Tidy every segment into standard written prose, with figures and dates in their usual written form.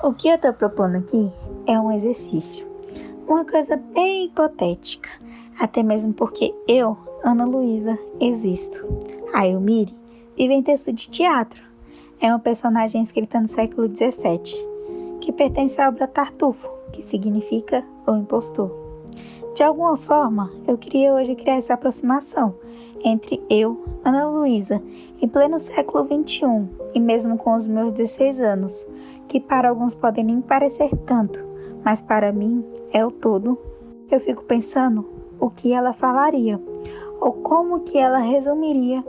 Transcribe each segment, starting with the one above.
O que eu estou propondo aqui é um exercício, uma coisa bem hipotética, até mesmo porque eu, Ana Luísa, existo. A Elmire vive em texto de teatro. É uma personagem escrita no século XVII, que pertence à obra Tartufo, que significa o impostor. De alguma forma, eu queria hoje criar essa aproximação entre eu, Ana Luísa, em pleno século XXI, e mesmo com os meus 16 anos, que para alguns podem nem parecer tanto, mas para mim é o todo. Eu fico pensando o que ela falaria, ou como que ela resumiria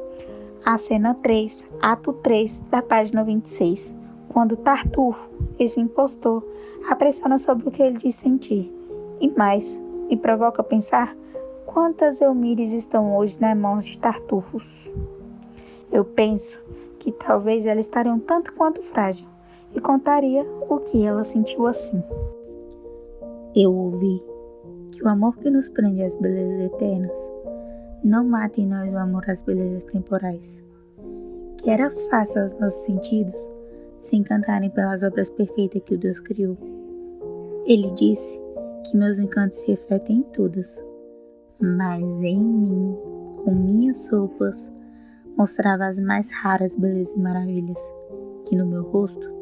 a cena 3, ato 3 da página 26, quando Tartufo, esse impostor, a pressiona sobre o que ele diz sentir. E mais, me provoca pensar quantas Elmires estão hoje nas mãos de Tartufos. Eu penso que talvez ela estaria um tanto quanto frágil e contaria o que ela sentiu assim. Eu ouvi que o amor que nos prende às belezas eternas não mata em nós o amor às belezas temporais, que era fácil aos nossos sentidos se encantarem pelas obras perfeitas que o Deus criou. Ele disse que meus encantos se refletem em todas, mas em mim, com minhas roupas, mostrava as mais raras belezas e maravilhas, que no meu rosto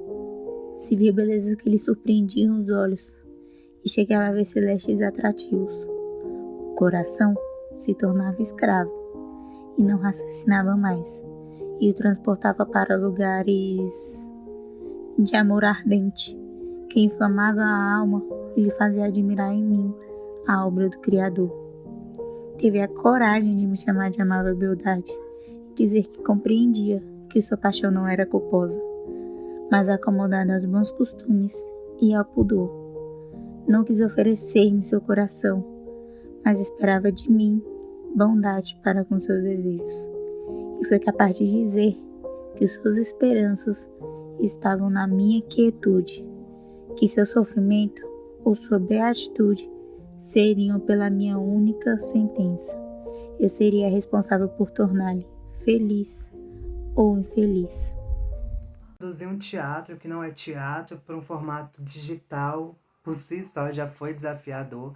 se via belezas que lhe surpreendiam os olhos e chegava a ver celestes atrativos. O coração se tornava escravo e não raciocinava mais, e o transportava para lugares de amor ardente, que inflamava a alma e lhe fazia admirar em mim a obra do Criador. Teve a coragem de me chamar de amável beldade e dizer que compreendia que sua paixão não era culposa, mas acomodada aos bons costumes e ao pudor. Não quis oferecer-me seu coração, mas esperava de mim bondade para com seus desejos, e foi capaz de dizer que suas esperanças estavam na minha quietude, que seu sofrimento ou sua beatitude seriam pela minha única sentença. Eu seria responsável por torná-lo feliz ou infeliz. Produzir um teatro que não é teatro para um formato digital, por si só já foi desafiador.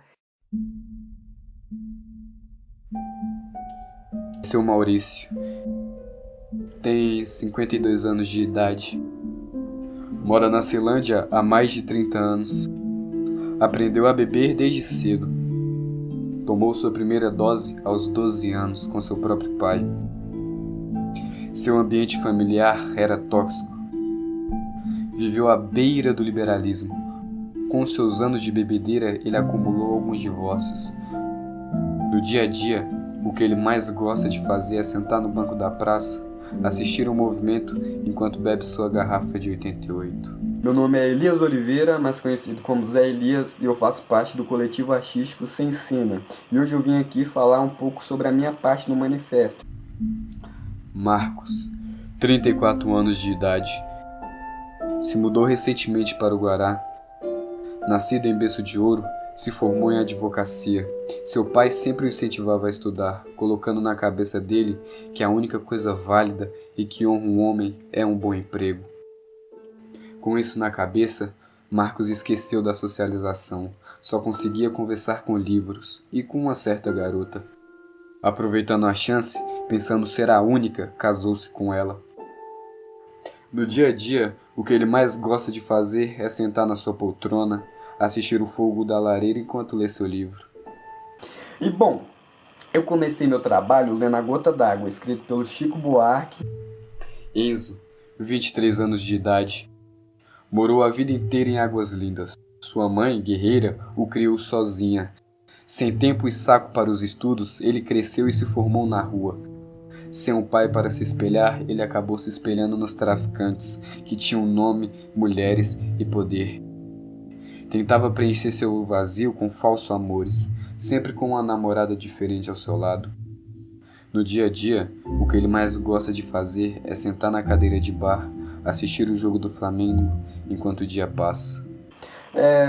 Seu Maurício tem 52 anos de idade, mora na Ceilândia há mais de 30 anos, aprendeu a beber desde cedo, tomou sua primeira dose aos 12 anos com seu próprio pai. Seu ambiente familiar era tóxico, viveu à beira do liberalismo. Com seus anos de bebedeira, ele acumulou alguns divórcios. No dia a dia, o que ele mais gosta de fazer é sentar no banco da praça, assistir ao movimento enquanto bebe sua garrafa de 88. Meu nome é Elias Oliveira, mais conhecido como Zé Elias, e eu faço parte do coletivo artístico Sem Sina. E hoje eu vim aqui falar um pouco sobre a minha parte no manifesto. Marcos, 34 anos de idade, se mudou recentemente para o Guará. Nascido em berço de ouro, se formou em advocacia. Seu pai sempre o incentivava a estudar, colocando na cabeça dele que a única coisa válida e que honra um homem é um bom emprego. Com isso na cabeça, Marcos esqueceu da socialização, só conseguia conversar com livros e com uma certa garota. Aproveitando a chance, pensando ser a única, casou-se com ela. No dia a dia, o que ele mais gosta de fazer é sentar na sua poltrona, assistir o fogo da lareira enquanto lê seu livro. E bom, eu comecei meu trabalho lendo A Gota d'Água, escrito pelo Chico Buarque. Enzo, 23 anos de idade, morou a vida inteira em Águas Lindas. Sua mãe, guerreira, o criou sozinha. Sem tempo e saco para os estudos, ele cresceu e se formou na rua. Sem um pai para se espelhar, ele acabou se espelhando nos traficantes, que tinham nome, mulheres e poder. Tentava preencher seu vazio com falsos amores, sempre com uma namorada diferente ao seu lado. No dia a dia, o que ele mais gosta de fazer é sentar na cadeira de bar, assistir o jogo do Flamengo enquanto o dia passa.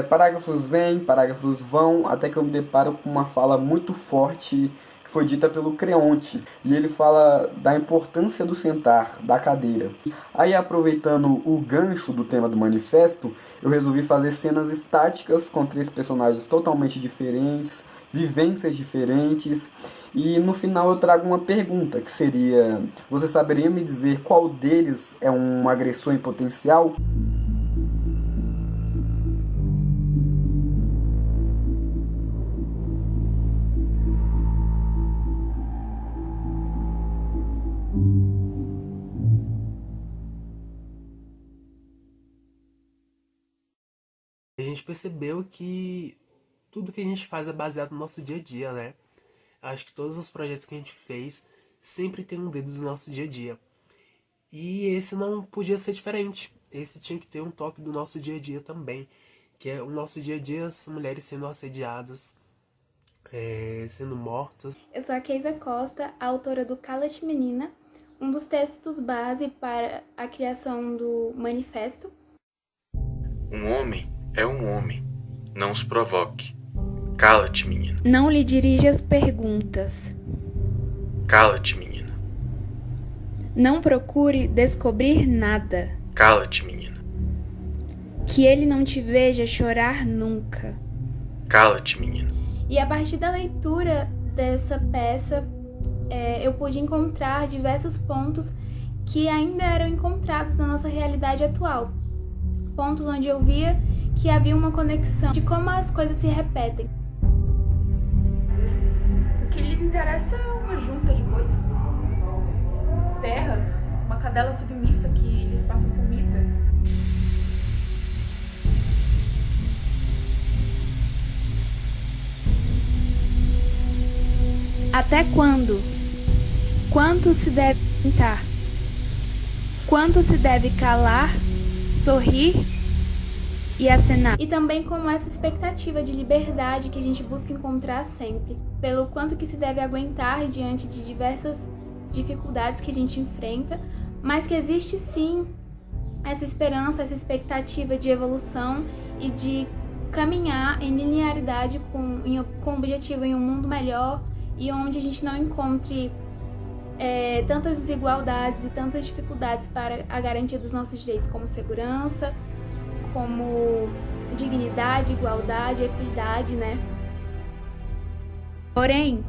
Parágrafos vêm, parágrafos vão, até que eu me deparo com uma fala muito forte, foi dita pelo Creonte, e ele fala da importância do sentar, da cadeira. Aí, aproveitando o gancho do tema do manifesto, eu resolvi fazer cenas estáticas com 3 personagens totalmente diferentes, vivências diferentes, e no final eu trago uma pergunta, que seria: você saberia me dizer qual deles é um agressor em potencial? A gente percebeu que tudo que a gente faz é baseado no nosso dia a dia, né? Acho que todos os projetos que a gente fez sempre tem um dedo do nosso dia a dia. E esse não podia ser diferente. Esse tinha que ter um toque do nosso dia a dia também. Que é o nosso dia a dia, as mulheres sendo assediadas, sendo mortas. Eu sou a Keisa Costa, autora do Cala-te Menina, um dos textos base para a criação do manifesto. Um homem é um homem. Não os provoque. Cala-te, menina. Não lhe dirijas perguntas. Cala-te, menina. Não procure descobrir nada. Cala-te, menina. Que ele não te veja chorar nunca. Cala-te, menina. E a partir da leitura dessa peça, eu pude encontrar diversos pontos que ainda eram encontrados na nossa realidade atual. Pontos onde eu via que havia uma conexão de como as coisas se repetem. O que lhes interessa é uma junta de bois, terras, uma cadela submissa que lhes faça comida. Até quando? Quanto se deve tentar? Quanto se deve calar, sorrir e acenar? E também como essa expectativa de liberdade que a gente busca encontrar sempre, pelo quanto que se deve aguentar diante de diversas dificuldades que a gente enfrenta, mas que existe sim essa esperança, essa expectativa de evolução e de caminhar em linearidade com o objetivo em um mundo melhor e onde a gente não encontre tantas desigualdades e tantas dificuldades para a garantia dos nossos direitos, como segurança, como dignidade, igualdade, equidade, né? Porém,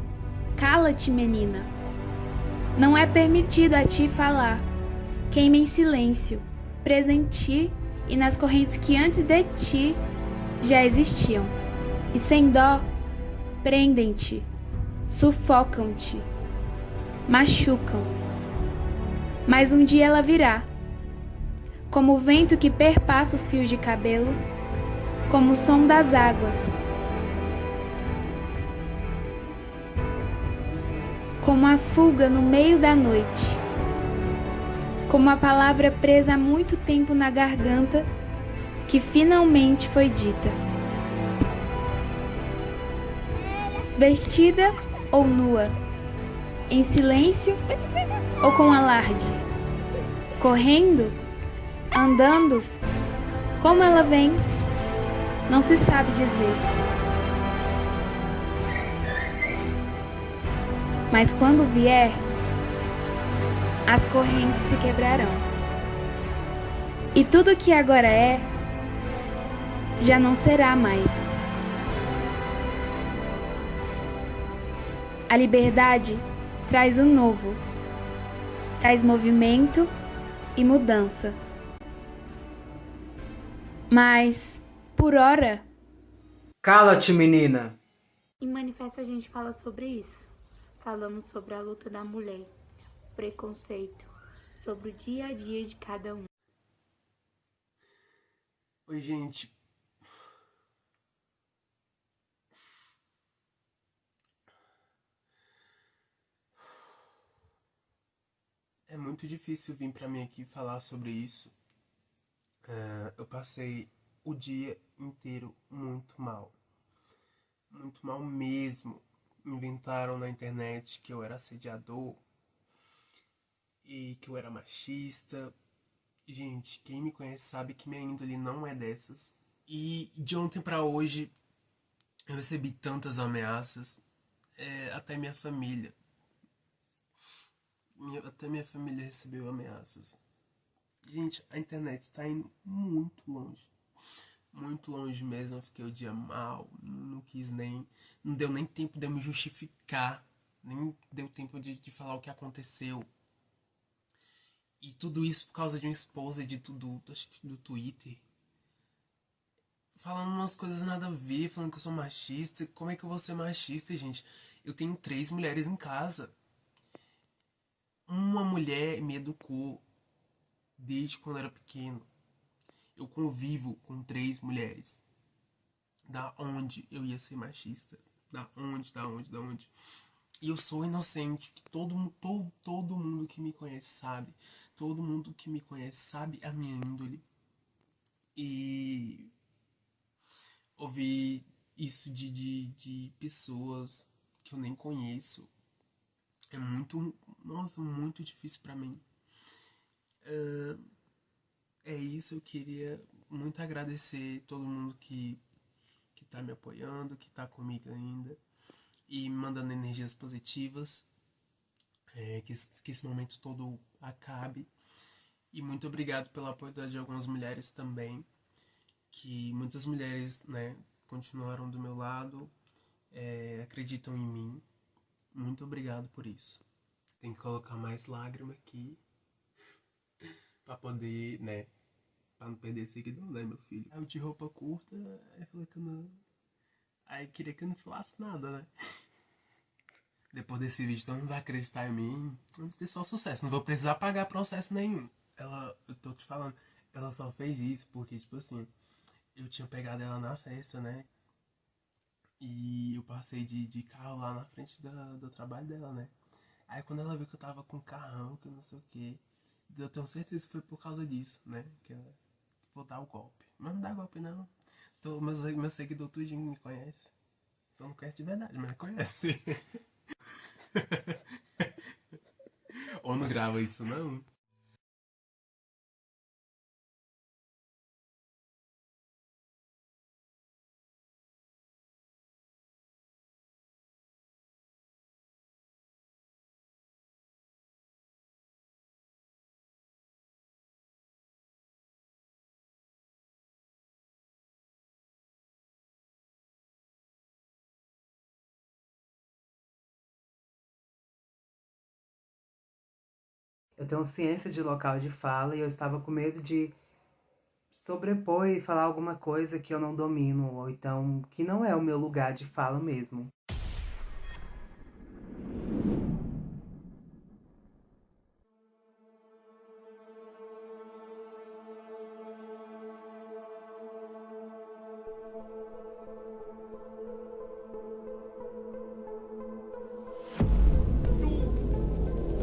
cala-te, menina. Não é permitido a ti falar. Queima em silêncio, presa em ti e nas correntes que antes de ti já existiam. E sem dó, prendem-te, sufocam-te, machucam. Mas um dia ela virá, como o vento que perpassa os fios de cabelo, como o som das águas, como a fuga no meio da noite, como a palavra presa há muito tempo na garganta que finalmente foi dita. Vestida ou nua, em silêncio ou com alarde, correndo, andando, como ela vem, não se sabe dizer. Mas quando vier, as correntes se quebrarão. E tudo que agora é, já não será mais. A liberdade traz o novo, traz movimento e mudança. Mas, por ora... Cala-te, menina! Em manifesto a gente fala sobre isso. Falamos sobre a luta da mulher, preconceito, sobre o dia a dia de cada um. Oi, gente. É muito difícil vir pra mim aqui falar sobre isso. Eu passei o dia inteiro muito mal. Muito mal mesmo. Inventaram na internet que eu era assediador e que eu era machista. Gente, quem me conhece sabe que minha índole não é dessas. E de ontem pra hoje eu recebi tantas ameaças. até minha família. Até minha família recebeu ameaças. Gente, a internet tá indo muito longe. Muito longe mesmo. Eu fiquei o dia mal. Não quis nem... Não deu nem tempo de eu me justificar. Nem deu tempo de falar o que aconteceu. E tudo isso por causa de uma esposa de tudo, acho que do Twitter. Falando umas coisas nada a ver, falando que eu sou machista. Como é que eu vou ser machista, gente? Eu tenho 3 mulheres em casa. Uma mulher me educou desde quando eu era pequeno. Eu convivo com 3 mulheres. Da onde eu ia ser machista? Da onde? E eu sou inocente. Todo mundo que me conhece sabe. Todo mundo que me conhece sabe a minha índole. E ouvir isso de pessoas que eu nem conheço é muito, nossa, muito difícil pra mim. É isso, eu queria muito agradecer todo mundo que tá me apoiando, que tá comigo ainda e me mandando energias positivas, que esse momento todo acabe. E muito obrigado pelo apoio de algumas mulheres também, que muitas mulheres, né, continuaram do meu lado, acreditam em mim. Muito obrigado por isso. Tem que colocar mais lágrima aqui pra poder, né, pra não perder seguidor, né, meu filho? Aí eu de roupa curta, aí falou que eu não... Aí queria que eu não falasse nada, né? Depois desse vídeo, todo mundo vai acreditar em mim. Vamos ter só sucesso, não vou precisar pagar processo nenhum. Eu tô te falando, ela só fez isso porque, tipo assim, eu tinha pegado ela na festa, né? E eu passei de carro lá na frente do trabalho dela, né? Aí quando ela viu que eu tava com carrão, que não sei o que, eu tenho certeza que foi por causa disso, né? Que ela vou dar o golpe. Mas não dá golpe não. Meu seguidor tudinho me conhece. Só não conhece de verdade, mas conhece. Ou não grava isso não? Eu tenho ciência de local de fala e eu estava com medo de sobrepor e falar alguma coisa que eu não domino, ou então que não é o meu lugar de fala mesmo.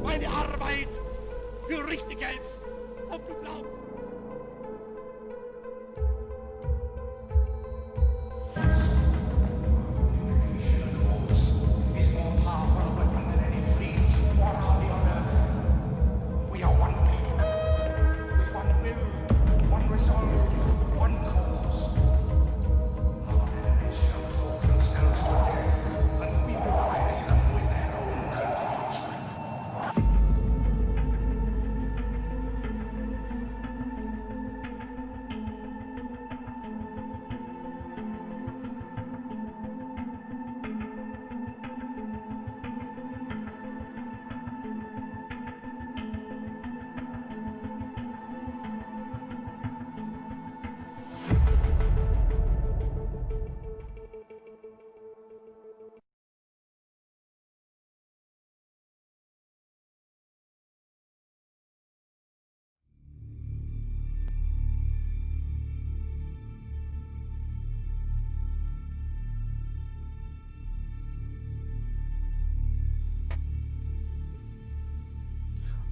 Meine Arbeit für richtig hältst, ob du glaubst.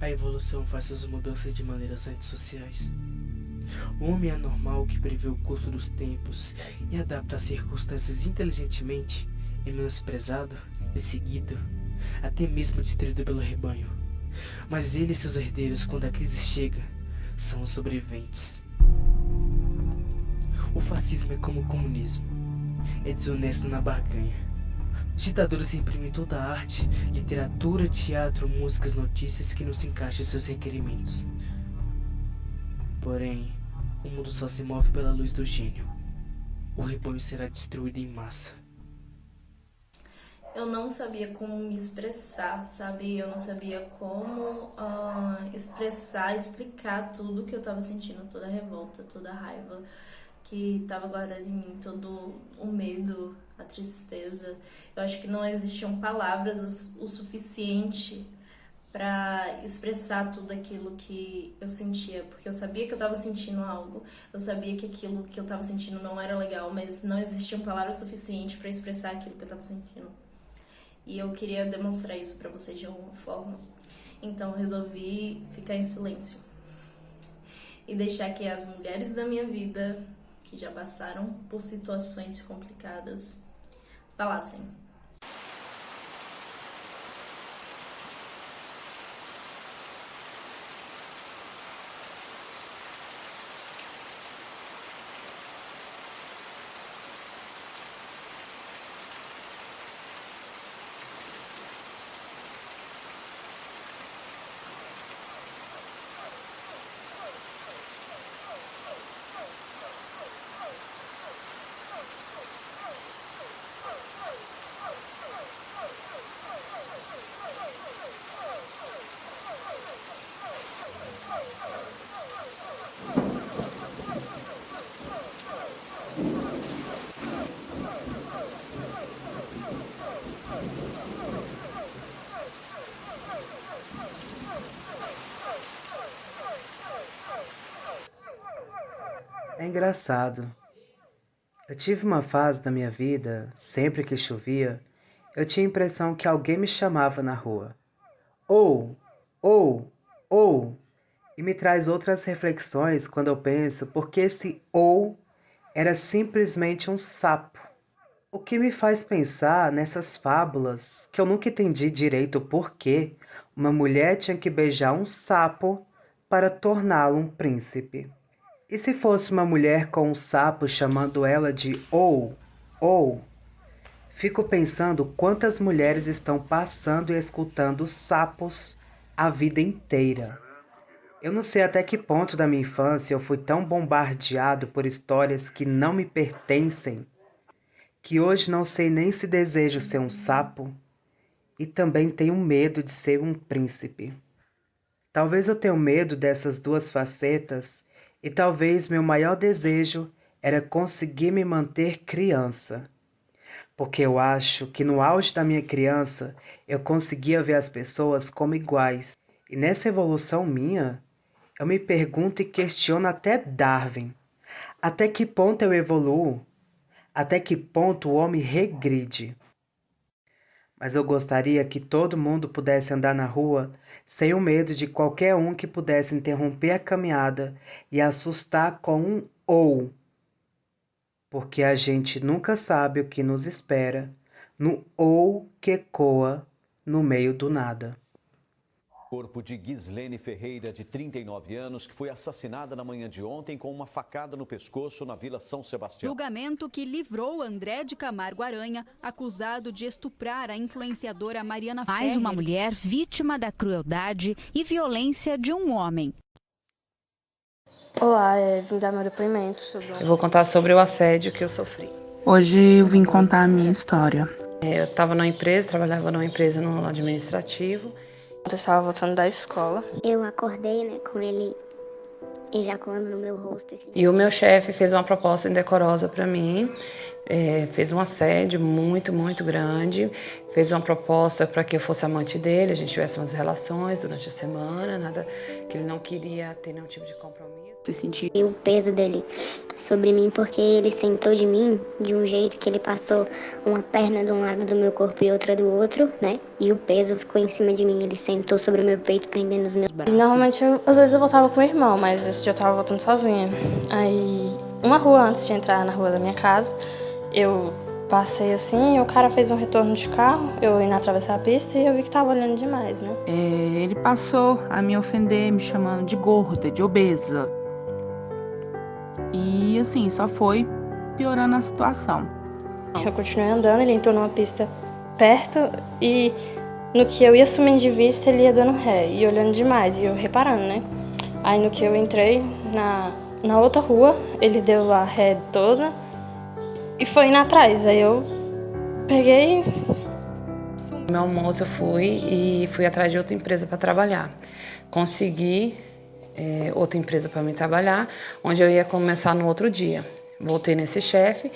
A evolução faz suas mudanças de maneiras antissociais. O homem anormal que prevê o curso dos tempos e adapta as circunstâncias inteligentemente é menosprezado, perseguido, até mesmo destruído pelo rebanho. Mas ele e seus herdeiros, quando a crise chega, são os sobreviventes. O fascismo é como o comunismo. É desonesto na barganha, os ditadores reprimem toda a arte, literatura, teatro, músicas, notícias que não se encaixem em seus requerimentos. Porém, o mundo só se move pela luz do gênio. O rebanho será destruído em massa. Eu não sabia como me expressar, sabe? Eu não sabia como explicar tudo que eu tava sentindo, toda a revolta, toda a raiva que tava guardada em mim, todo o medo, a tristeza. Eu acho que não existiam palavras o suficiente para expressar tudo aquilo que eu sentia, porque eu sabia que eu tava sentindo algo, eu sabia que aquilo que eu tava sentindo não era legal, mas não existiam palavras suficientes para expressar aquilo que eu tava sentindo. E eu queria demonstrar isso pra vocês de alguma forma. Então eu resolvi ficar em silêncio. E deixar que as mulheres da minha vida, que já passaram por situações complicadas, falassem. É engraçado. Eu tive uma fase da minha vida, sempre que chovia, eu tinha a impressão que alguém me chamava na rua. Ou, e me traz outras reflexões quando eu penso porque esse ou era simplesmente um sapo. O que me faz pensar nessas fábulas que eu nunca entendi direito o porquê uma mulher tinha que beijar um sapo para torná-lo um príncipe. E se fosse uma mulher com um sapo chamando ela de ou, fico pensando quantas mulheres estão passando e escutando sapos a vida inteira. Eu não sei até que ponto da minha infância eu fui tão bombardeado por histórias que não me pertencem, que hoje não sei nem se desejo ser um sapo e também tenho medo de ser um príncipe. Talvez eu tenha medo dessas duas facetas e talvez meu maior desejo era conseguir me manter criança. Porque eu acho que no auge da minha criança eu conseguia ver as pessoas como iguais. E nessa evolução minha, eu me pergunto e questiono até Darwin. Até que ponto eu evoluo? Até que ponto o homem regride? Mas eu gostaria que todo mundo pudesse andar na rua sem o medo de qualquer um que pudesse interromper a caminhada e assustar com um ou. Porque a gente nunca sabe o que nos espera no ou que ecoa no meio do nada. Corpo de Gislene Ferreira, de 39 anos, que foi assassinada na manhã de ontem com uma facada no pescoço na Vila São Sebastião. Julgamento que livrou André de Camargo Aranha, acusado de estuprar a influenciadora Mariana Ferrer. Mais uma mulher vítima da crueldade e violência de um homem. Olá, vim dar meu depoimento sobre... Eu vou contar sobre o assédio que eu sofri. Hoje eu vim contar a minha história. Eu estava numa empresa, trabalhava numa empresa no administrativo. Eu estava voltando da escola. Eu acordei, com ele ejaculando no meu rosto. E o meu chefe fez uma proposta indecorosa para mim. Fez um assédio muito, muito grande. Fez uma proposta para que eu fosse amante dele, a gente tivesse umas relações durante a semana, nada que ele não queria ter nenhum tipo de compromisso. Eu senti o peso dele sobre mim porque ele sentou de mim de um jeito que ele passou uma perna de um lado do meu corpo e outra do outro, né? E o peso ficou em cima de mim. Ele sentou sobre o meu peito, prendendo os meus braços. Normalmente, às vezes eu voltava com o meu irmão, mas esse dia eu tava voltando sozinha. Aí, uma rua antes de entrar na rua da minha casa, eu passei assim, e o cara fez um retorno de carro, eu indo atravessar a pista e eu vi que tava olhando demais, né? Ele passou a me ofender, me chamando de gorda, de obesa. E assim, só foi piorando a situação. Eu continuei andando, ele entrou numa pista perto e no que eu ia sumindo de vista, ele ia dando ré e olhando demais, e eu reparando, né? Aí no que eu entrei na outra rua, ele deu a ré toda e foi indo atrás. Aí eu peguei... No meu almoço eu fui atrás de outra empresa para trabalhar. Consegui outra empresa para me trabalhar, onde eu ia começar no outro dia. Voltei nesse chefe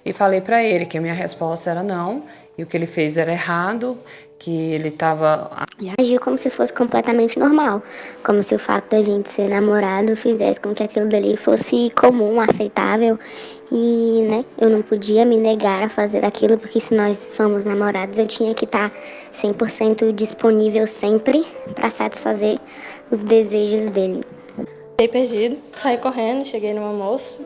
e falei para ele que a minha resposta era não, e o que ele fez era errado, que ele estava... E agiu como se fosse completamente normal, como se o fato da gente ser namorado fizesse com que aquilo dali fosse comum, aceitável, e, né, eu não podia me negar a fazer aquilo, porque se nós somos namorados, eu tinha que estar 100% disponível sempre para satisfazer os desejos dele. Fiquei perdido, saí correndo, cheguei numa moça,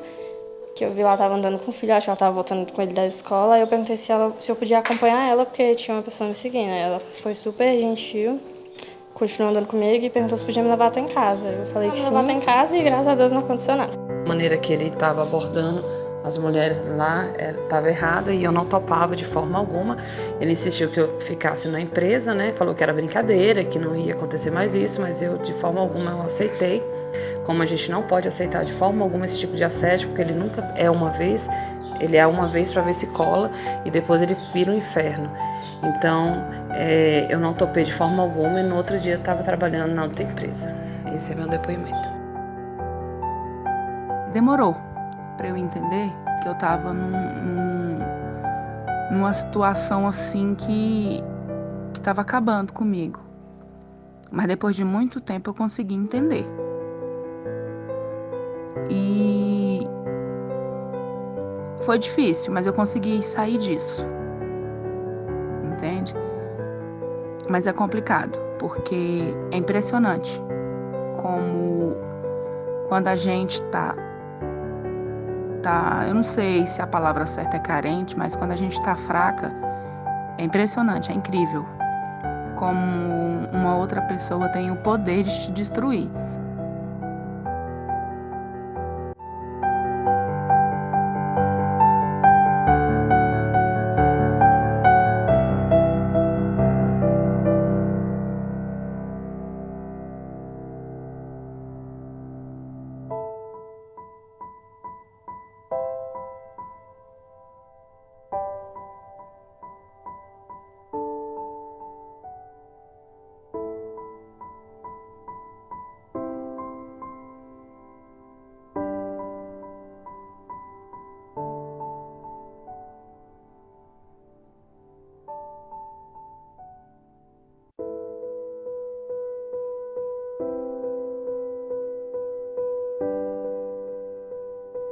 que eu vi ela tava andando com o filho, acho que ela tava voltando com ele da escola, aí eu perguntei se eu podia acompanhar ela, porque tinha uma pessoa me seguindo. Ela foi super gentil, continuou andando comigo e perguntou se podia me levar até em casa. Eu falei que sim, levar até em casa e graças a Deus não aconteceu nada. A maneira que ele estava abordando as mulheres lá estava errada e eu não topava de forma alguma. Ele insistiu que eu ficasse na empresa, né? Falou que era brincadeira, que não ia acontecer mais isso, mas eu de forma alguma eu aceitei. Como a gente não pode aceitar de forma alguma esse tipo de assédio, porque ele nunca é uma vez, ele é uma vez para ver se cola e depois ele vira um inferno. Então, eu não topei de forma alguma e no outro dia eu estava trabalhando na outra empresa. Esse é meu depoimento. Demorou para eu entender que eu estava numa situação assim que estava acabando comigo. Mas depois de muito tempo eu consegui entender. E foi difícil, mas eu consegui sair disso. Entende? Mas é complicado, porque é impressionante como quando a gente tá, eu não sei se a palavra certa é carente, mas quando a gente tá fraca, é impressionante, é incrível como uma outra pessoa tem o poder de te destruir.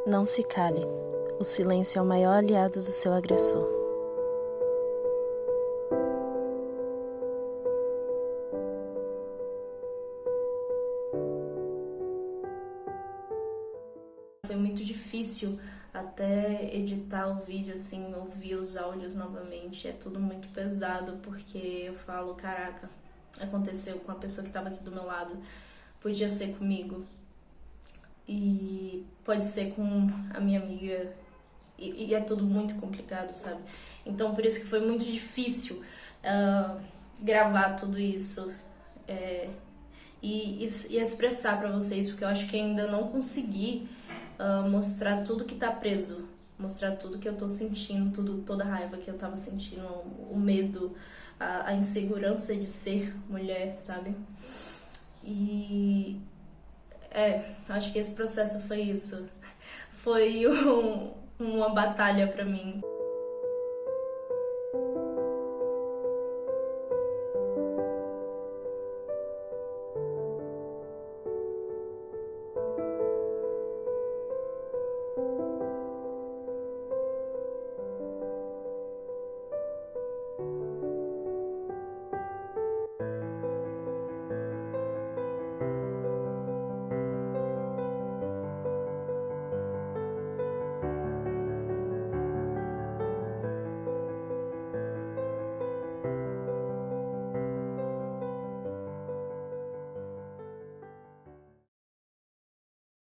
Não se cale. O silêncio é o maior aliado do seu agressor. Foi muito difícil até editar o vídeo, assim, ouvir os áudios novamente. É tudo muito pesado, porque eu falo, caraca, aconteceu com a pessoa que estava aqui do meu lado. Podia ser comigo. E pode ser com a minha amiga, e é tudo muito complicado, sabe? Então, por isso que foi muito difícil gravar tudo isso e expressar pra vocês, porque eu acho que ainda não consegui mostrar tudo que tá preso, mostrar tudo que eu tô sentindo, toda a raiva que eu tava sentindo, o medo, a insegurança de ser mulher, sabe? E... acho que esse processo foi isso. Foi uma batalha pra mim.